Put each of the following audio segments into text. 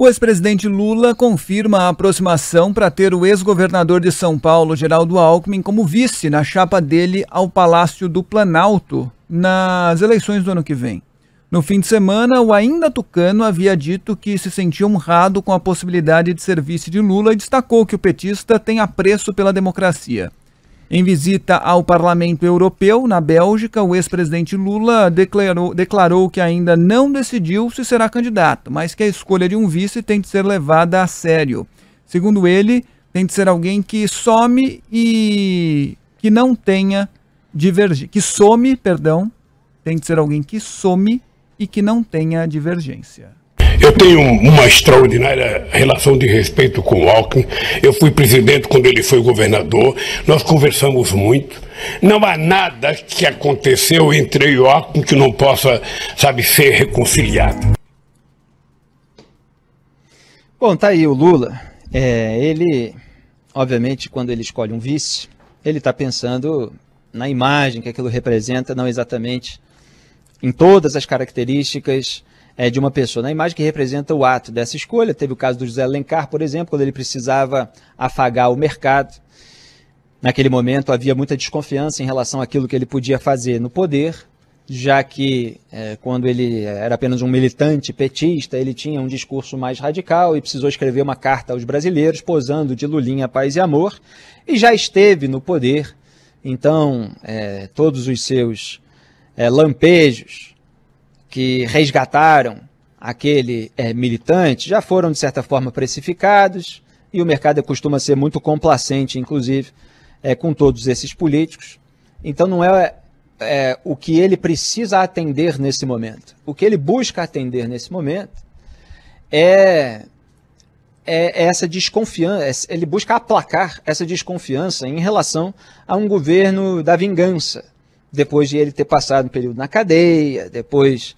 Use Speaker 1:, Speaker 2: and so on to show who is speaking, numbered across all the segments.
Speaker 1: O ex-presidente Lula confirma a aproximação para ter o ex-governador de São Paulo, Geraldo Alckmin, como vice na chapa dele ao Palácio do Planalto nas eleições do ano que vem. No fim de semana, o ainda tucano havia dito que se sentia honrado com a possibilidade de ser vice de Lula e destacou que o petista tem apreço pela democracia. Em visita ao Parlamento Europeu, na Bélgica, o ex-presidente Lula declarou que ainda não decidiu se será candidato, mas que a escolha de um vice tem de ser levada a sério. Segundo ele, tem de ser alguém que some e que não tenha divergência. Tem de ser alguém que some e que não tenha divergência.
Speaker 2: Eu tenho uma extraordinária relação de respeito com o Alckmin. Eu fui presidente quando ele foi governador. Nós conversamos muito. Não há nada que aconteceu entre eu e o Alckmin que não possa, ser reconciliado.
Speaker 3: Bom, tá aí o Lula. Ele, obviamente, quando ele escolhe um vice, ele está pensando na imagem que aquilo representa, não exatamente em todas as características de uma pessoa, na imagem que representa o ato dessa escolha. Teve o caso do José Alencar, por exemplo, quando ele precisava afagar o mercado. Naquele momento havia muita desconfiança em relação àquilo que ele podia fazer no poder, já que quando ele era apenas um militante petista, ele tinha um discurso mais radical e precisou escrever uma carta aos brasileiros, posando de Lulinha, paz e amor, e já esteve no poder. Então, todos os seus lampejos que resgataram aquele militante já foram, de certa forma, precificados, e o mercado costuma ser muito complacente, inclusive, com todos esses políticos. Então não é o que ele precisa atender nesse momento. O que ele busca atender nesse momento é essa desconfiança, ele busca aplacar essa desconfiança em relação a um governo da vingança, depois de ele ter passado um período na cadeia, depois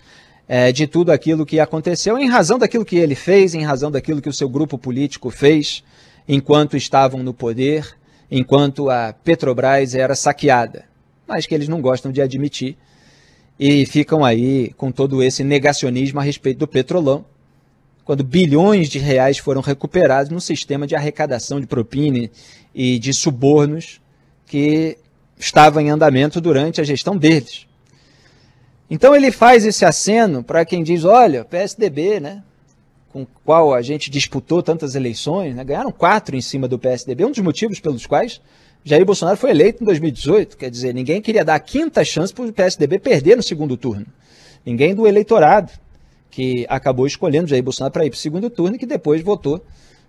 Speaker 3: de tudo aquilo que aconteceu, em razão daquilo que ele fez, em razão daquilo que o seu grupo político fez enquanto estavam no poder, enquanto a Petrobras era saqueada, mas que eles não gostam de admitir e ficam aí com todo esse negacionismo a respeito do Petrolão, quando bilhões de reais foram recuperados no sistema de arrecadação de propina e de subornos que estava em andamento durante a gestão deles. Então ele faz esse aceno para quem diz, olha, PSDB, com o qual a gente disputou tantas eleições, ganharam 4 em cima do PSDB, um dos motivos pelos quais Jair Bolsonaro foi eleito em 2018, quer dizer, ninguém queria dar a 5ª chance para o PSDB perder no segundo turno. Ninguém do eleitorado que acabou escolhendo Jair Bolsonaro para ir para o segundo turno e que depois votou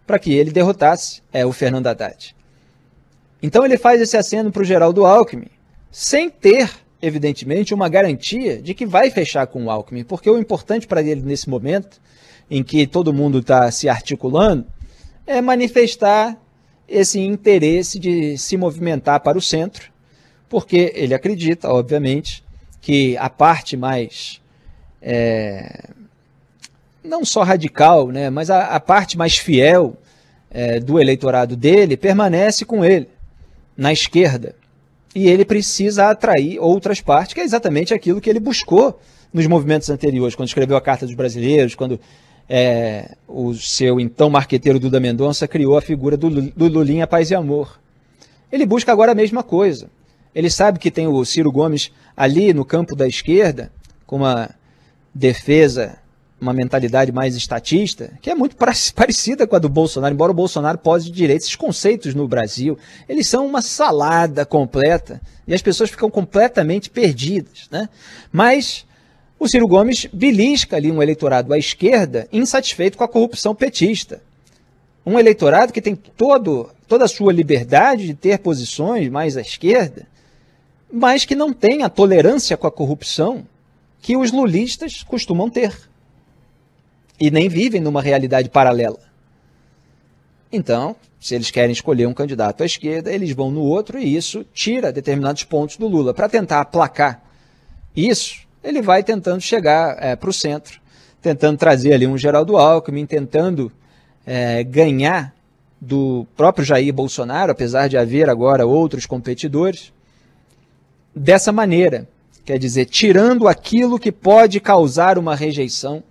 Speaker 3: para que ele derrotasse o Fernando Haddad. Então ele faz esse aceno para o Geraldo Alckmin, sem ter, evidentemente, uma garantia de que vai fechar com o Alckmin, porque o importante para ele nesse momento, em que todo mundo está se articulando, é manifestar esse interesse de se movimentar para o centro, porque ele acredita, obviamente, que a parte mais, não só radical, mas a parte mais fiel do eleitorado dele permanece com ele, na esquerda, e ele precisa atrair outras partes, que é exatamente aquilo que ele buscou nos movimentos anteriores, quando escreveu a Carta dos Brasileiros, quando o seu então marqueteiro Duda Mendonça criou a figura do Lulinha, paz e amor. Ele busca agora a mesma coisa. Ele sabe que tem o Ciro Gomes ali no campo da esquerda, com uma defesa, uma mentalidade mais estatista, que é muito parecida com a do Bolsonaro, embora o Bolsonaro pose de direita. Esses conceitos no Brasil, eles são uma salada completa, e as pessoas ficam completamente perdidas, Mas o Ciro Gomes belisca ali um eleitorado à esquerda insatisfeito com a corrupção petista. Um eleitorado que tem toda a sua liberdade de ter posições mais à esquerda, mas que não tem a tolerância com a corrupção que os lulistas costumam ter. E nem vivem numa realidade paralela. Então, se eles querem escolher um candidato à esquerda, eles vão no outro, e isso tira determinados pontos do Lula. Para tentar aplacar isso, ele vai tentando chegar para o centro, tentando trazer ali um Geraldo Alckmin, tentando ganhar do próprio Jair Bolsonaro, apesar de haver agora outros competidores, dessa maneira, quer dizer, tirando aquilo que pode causar uma rejeição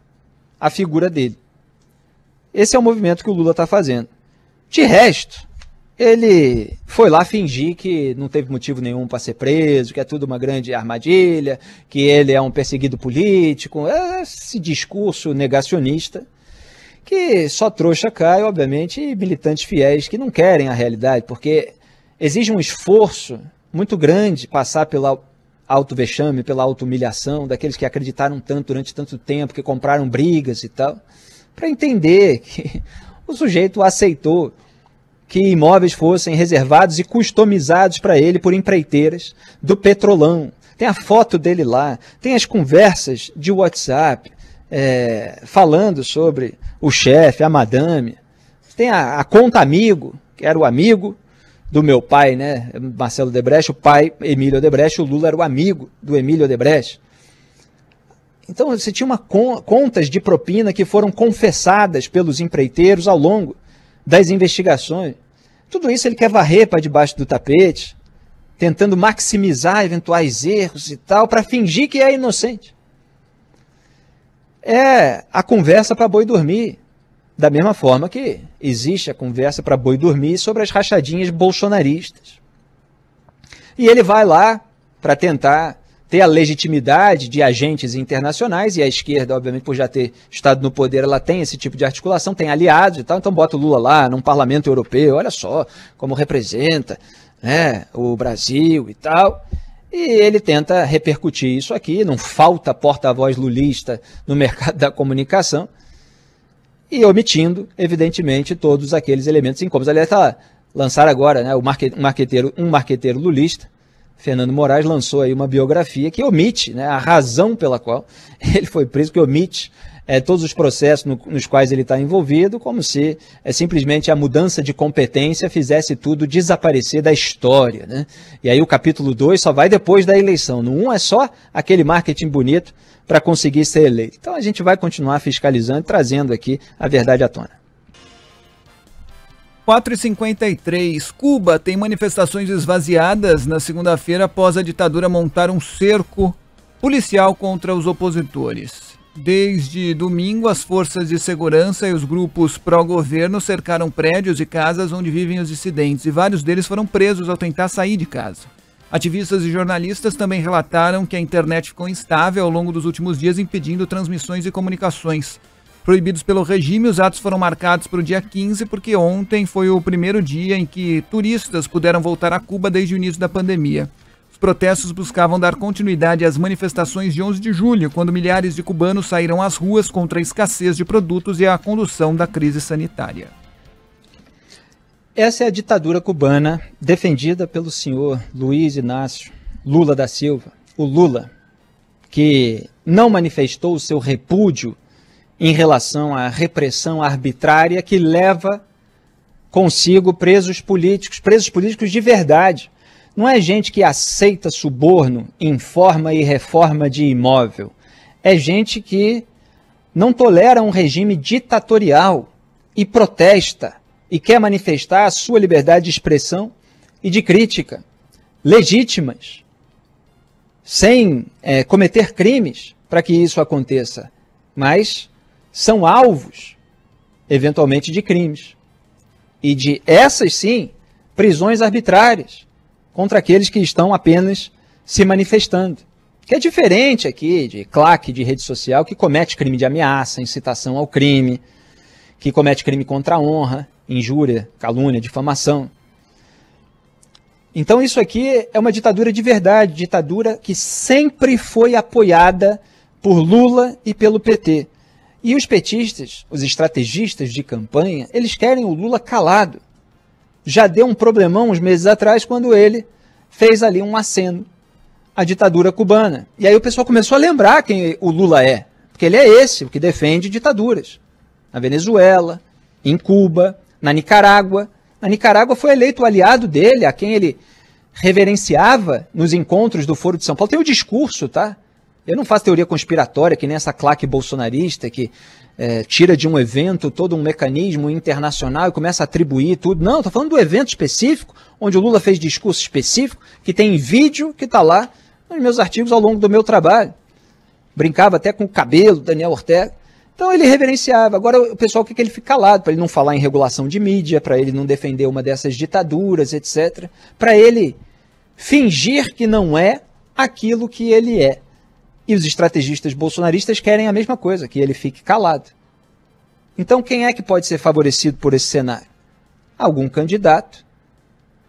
Speaker 3: à figura dele. Esse é o movimento que o Lula está fazendo. De resto, ele foi lá fingir que não teve motivo nenhum para ser preso, que é tudo uma grande armadilha, que ele é um perseguido político, esse discurso negacionista, que só trouxa cai, obviamente, e militantes fiéis que não querem a realidade, porque exige um esforço muito grande passar pela auto-vexame, pela auto-humilhação daqueles que acreditaram tanto durante tanto tempo, que compraram brigas e tal, para entender que o sujeito aceitou que imóveis fossem reservados e customizados para ele por empreiteiras do Petrolão. Tem a foto dele lá, tem as conversas de WhatsApp falando sobre o chefe, a madame. Tem a conta amigo, que era o amigo do meu pai, né? Marcelo Odebrecht, o pai Emílio Odebrecht, o Lula era o amigo do Emílio Odebrecht. Então você tinha contas de propina que foram confessadas pelos empreiteiros ao longo das investigações. Tudo isso ele quer varrer para debaixo do tapete, tentando maximizar eventuais erros e tal, para fingir que é inocente. É a conversa para boi dormir. Da mesma forma que existe a conversa para boi dormir sobre as rachadinhas bolsonaristas. E ele vai lá para tentar ter a legitimidade de agentes internacionais, e a esquerda, obviamente, por já ter estado no poder, ela tem esse tipo de articulação, tem aliados e tal, então bota o Lula lá num parlamento europeu, olha só como representa, né, o Brasil e tal, e ele tenta repercutir isso aqui, não falta porta-voz lulista no mercado da comunicação, e omitindo, evidentemente, todos aqueles elementos incômodos. Aliás, lançaram agora, né, um marqueteiro lulista, Fernando Moraes, lançou aí uma biografia que omite, né, a razão pela qual ele foi preso, que omite todos os processos nos quais ele está envolvido, como se simplesmente a mudança de competência fizesse tudo desaparecer da história, né? E aí o capítulo 2 só vai depois da eleição. No 1 é só aquele marketing bonito para conseguir ser eleito. Então a gente vai continuar fiscalizando e trazendo aqui a verdade à tona.
Speaker 1: 4h53. Cuba tem manifestações esvaziadas na segunda-feira após a ditadura montar um cerco policial contra os opositores. Desde domingo, as forças de segurança e os grupos pró-governo cercaram prédios e casas onde vivem os dissidentes, e vários deles foram presos ao tentar sair de casa. Ativistas e jornalistas também relataram que a internet ficou instável ao longo dos últimos dias, impedindo transmissões e comunicações. Proibidos pelo regime, os atos foram marcados para o dia 15, porque ontem foi o primeiro dia em que turistas puderam voltar a Cuba desde o início da pandemia. Os protestos buscavam dar continuidade às manifestações de 11 de julho, quando milhares de cubanos saíram às ruas contra a escassez de produtos e a condução da crise sanitária.
Speaker 3: Essa é a ditadura cubana defendida pelo senhor Luiz Inácio Lula da Silva, o Lula, que não manifestou o seu repúdio em relação à repressão arbitrária que leva consigo presos políticos de verdade. Não é gente que aceita suborno em forma e reforma de imóvel. É gente que não tolera um regime ditatorial e protesta e quer manifestar a sua liberdade de expressão e de crítica legítimas, sem cometer crimes para que isso aconteça, mas são alvos, eventualmente, de crimes. E de essas, sim, prisões arbitrárias contra aqueles que estão apenas se manifestando. Que é diferente aqui de claque de rede social que comete crime de ameaça, incitação ao crime, que comete crime contra a honra, injúria, calúnia, difamação. Então isso aqui é uma ditadura de verdade, ditadura que sempre foi apoiada por Lula e pelo PT. E os petistas, os estrategistas de campanha, eles querem o Lula calado. Já deu um problemão uns meses atrás quando ele fez ali um aceno à ditadura cubana. E aí o pessoal começou a lembrar quem o Lula é, porque ele é esse, o que defende ditaduras. Na Venezuela, em Cuba, na Nicarágua. Na Nicarágua foi eleito o aliado dele, a quem ele reverenciava nos encontros do Foro de São Paulo. Tem o discurso, tá? Eu não faço teoria conspiratória, que nem essa claque bolsonarista que tira de um evento todo um mecanismo internacional e começa a atribuir tudo. Não, estou falando do evento específico, onde o Lula fez discurso específico, que tem vídeo que está lá nos meus artigos ao longo do meu trabalho. Brincava até com o cabelo, Daniel Ortega. Então ele reverenciava. Agora o pessoal quer que ele fique calado, para ele não falar em regulação de mídia, para ele não defender uma dessas ditaduras, etc. Para ele fingir que não é aquilo que ele é. E os estrategistas bolsonaristas querem a mesma coisa, que ele fique calado. Então quem é que pode ser favorecido por esse cenário? Algum candidato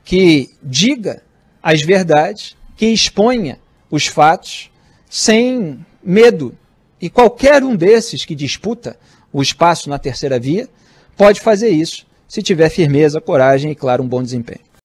Speaker 3: que diga as verdades, que exponha os fatos sem medo. E qualquer um desses que disputa o espaço na terceira via pode fazer isso, se tiver firmeza, coragem e, claro, um bom desempenho.